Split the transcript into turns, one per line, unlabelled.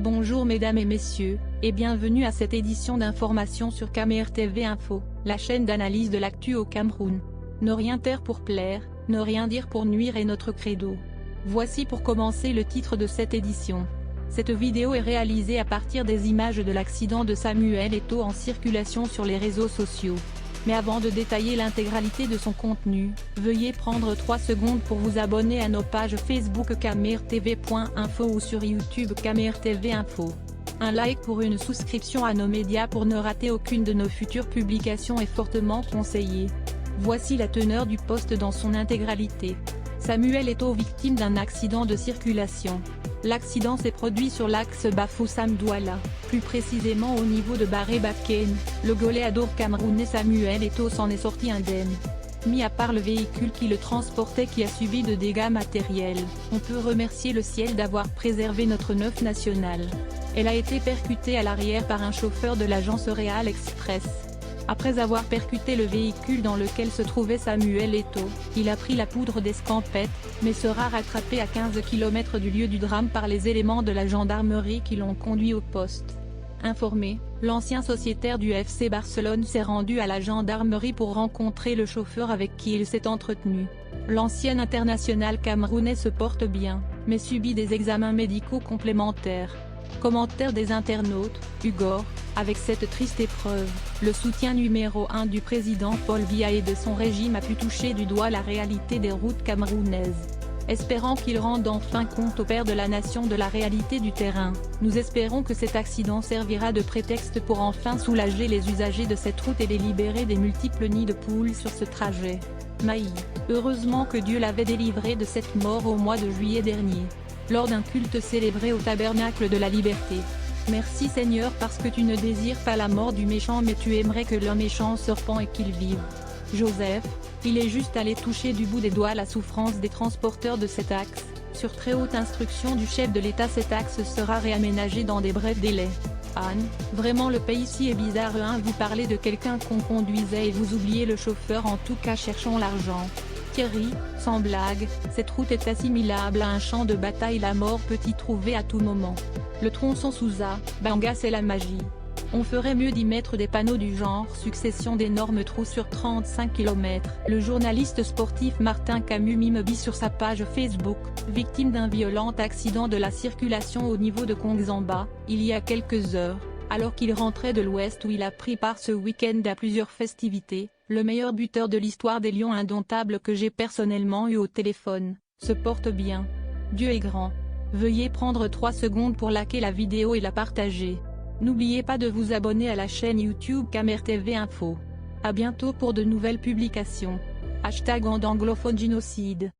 Bonjour mesdames et messieurs, et bienvenue à cette édition d'information sur Camer TV Info, la chaîne d'analyse de l'actu au Cameroun. Ne rien taire pour plaire, ne rien dire pour nuire est notre credo. Voici pour commencer le titre de cette édition. Cette vidéo est réalisée à partir des images de l'accident de Samuel Eto'o en circulation sur les réseaux sociaux. Mais avant de détailler l'intégralité de son contenu, veuillez prendre 3 secondes pour vous abonner à nos pages Facebook camertv.info ou sur YouTube Camer TV Info. Un like pour une souscription à nos médias pour ne rater aucune de nos futures publications est fortement conseillé. Voici la teneur du post dans son intégralité. Samuel Eto'o victime d'un accident de circulation. L'accident s'est produit sur l'axe Bafoussam-Douala, plus précisément au niveau de Baré-Bakken. Le goléador camerounais Samuel Eto'o s'en est sorti indemne. Mis à part le véhicule qui le transportait qui a subi de dégâts matériels, on peut remercier le ciel d'avoir préservé notre neuf nationale. Elle a été percutée à l'arrière par un chauffeur de l'agence Real Express. Après avoir percuté le véhicule dans lequel se trouvait Samuel Eto'o, il a pris la poudre d'escampette, mais sera rattrapé à 15 km du lieu du drame par les éléments de la gendarmerie qui l'ont conduit au poste. Informé, l'ancien sociétaire du FC Barcelone s'est rendu à la gendarmerie pour rencontrer le chauffeur avec qui il s'est entretenu. L'ancien international camerounais se porte bien, mais subit des examens médicaux complémentaires. Commentaire des internautes, Hugo, avec cette triste épreuve, le soutien numéro 1 du président Paul Biya et de son régime a pu toucher du doigt la réalité des routes camerounaises. Espérant qu'il rende enfin compte au père de la nation de la réalité du terrain, nous espérons que cet accident servira de prétexte pour enfin soulager les usagers de cette route et les libérer des multiples nids de poules sur ce trajet. Maï, heureusement que Dieu l'avait délivré de cette mort au mois de juillet dernier, lors d'un culte célébré au tabernacle de la liberté. Merci Seigneur parce que tu ne désires pas la mort du méchant mais tu aimerais que le méchant se repent et qu'il vive. Joseph, il est juste allé toucher du bout des doigts la souffrance des transporteurs de cet axe. Sur très haute instruction du chef de l'État cet axe sera réaménagé dans des brefs délais. Anne, vraiment le pays ici est bizarre hein, vous parlez de quelqu'un qu'on conduisait et vous oubliez le chauffeur en tout cas cherchons l'argent. Thierry, sans blague, cette route est assimilable à un champ de bataille la mort peut y trouver à tout moment. Le tronçon Souza, Banga c'est la magie. On ferait mieux d'y mettre des panneaux du genre succession d'énormes trous sur 35 km. Le journaliste sportif Martin Camus Mimobi sur sa page Facebook, victime d'un violent accident de la circulation au niveau de Kongzamba, il y a quelques heures, alors qu'il rentrait de l'ouest où il a pris part ce week-end à plusieurs festivités. Le meilleur buteur de l'histoire des Lions indomptables que j'ai personnellement eu au téléphone, se porte bien. Dieu est grand. Veuillez prendre 3 secondes pour liker la vidéo et la partager. N'oubliez pas de vous abonner à la chaîne YouTube Camer TV Info. À bientôt pour de nouvelles publications. #anglophone génocide.